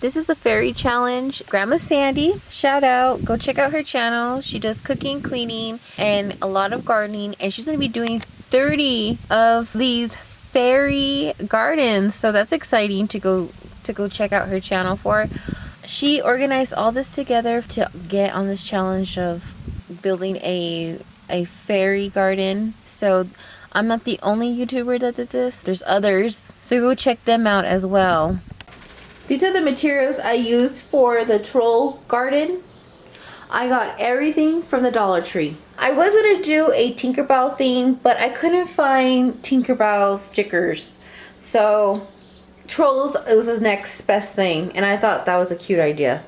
This is a fairy challenge. Grandma Sandy, shout out. Go check out her channel. She does cooking, cleaning, and a lot of gardening. And she's going to be doing 30 of these fairy gardens. So that's exciting to go check out her channel for. She organized all this together to get on this challenge of building a fairy garden. So I'm not the only YouTuber that did this. There's others. So go check them out as well. These are the materials I used for the troll garden. I got everything from the Dollar Tree. I was gonna do a Tinkerbell theme, but I couldn't find Tinkerbell stickers. So trolls was the next best thing, and I thought that was a cute idea.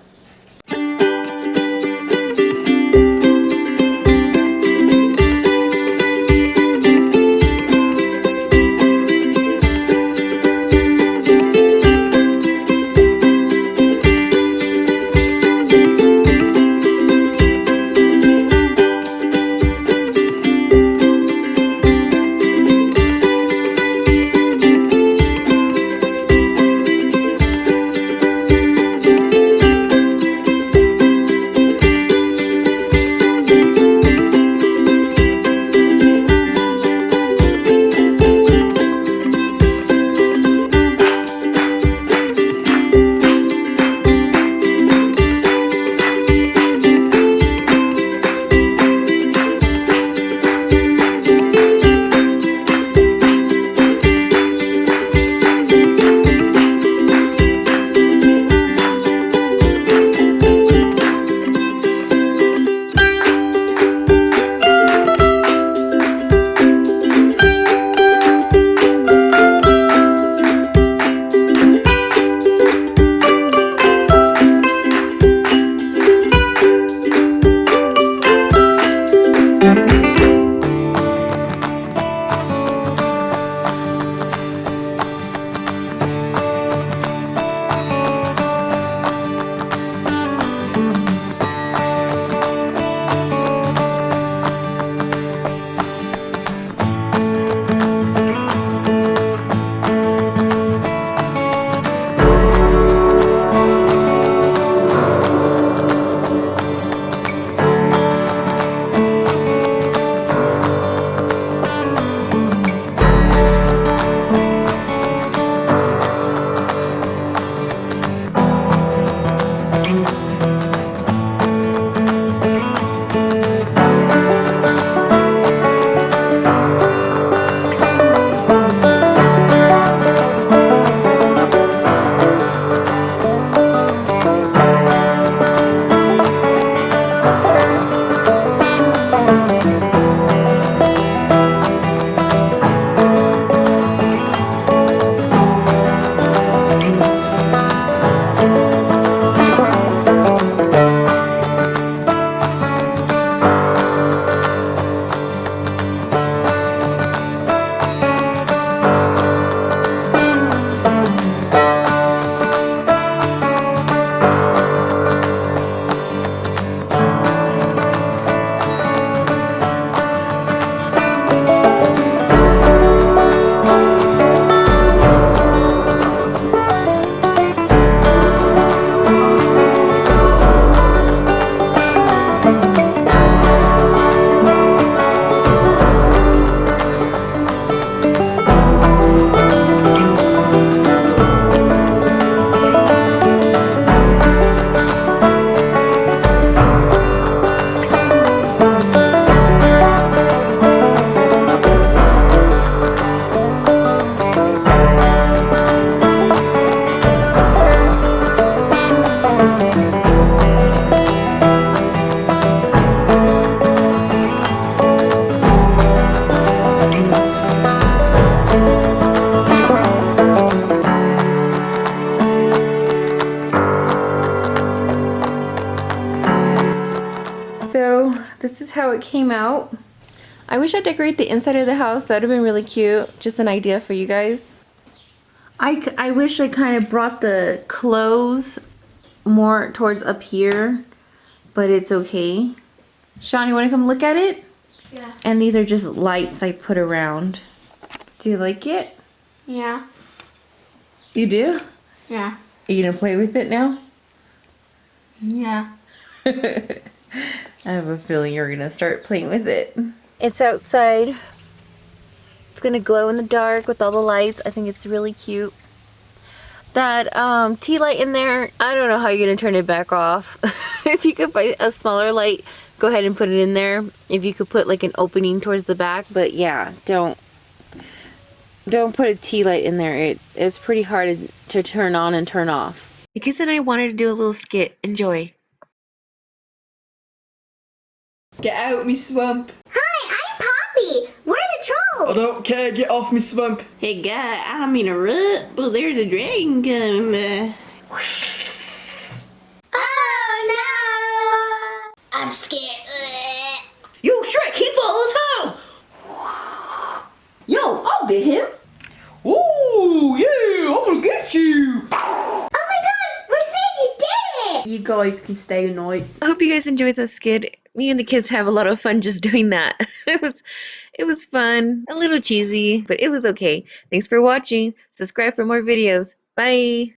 So this is how it came out. I wish I'd decorate the inside of the house. That would have been really cute. Just an idea for you guys. I wish I kind of brought the clothes more towards up here, but it's okay. Sean, you want to come look at it? Yeah. And these are just lights I put around. Do you like it? Yeah. You do? Yeah. you gonna play with it now? Yeah. I have a feeling you're gonna start playing with it. It's outside. It's gonna glow in the dark with all the lights. I think it's really cute. That tea light in there, I don't know how you're gonna turn it back off. If you could buy a smaller light, go ahead and put it in there. If you could put like an opening towards the back, but yeah, don't put a tea light in there. It's pretty hard to turn on and turn off. The kids and I wanted to do a little skit. Enjoy. Get out me swamp. Hi, I'm Poppy. We're the I trolls. don't care, get off me swamp. Hey guy, I don't mean to rut, but there's a dragon coming. Oh no! I'm scared. Yo, Shrek, he follows home. Yo, I'll get him. Ooh, yeah, I'm gonna get you. Oh my god, we're saying you did it! You guys can stay the night. I hope you guys enjoyed this skit. Me and the kids have a lot of fun just doing that. It was fun, a little cheesy, but it was okay. Thanks for watching. Subscribe for more videos. Bye.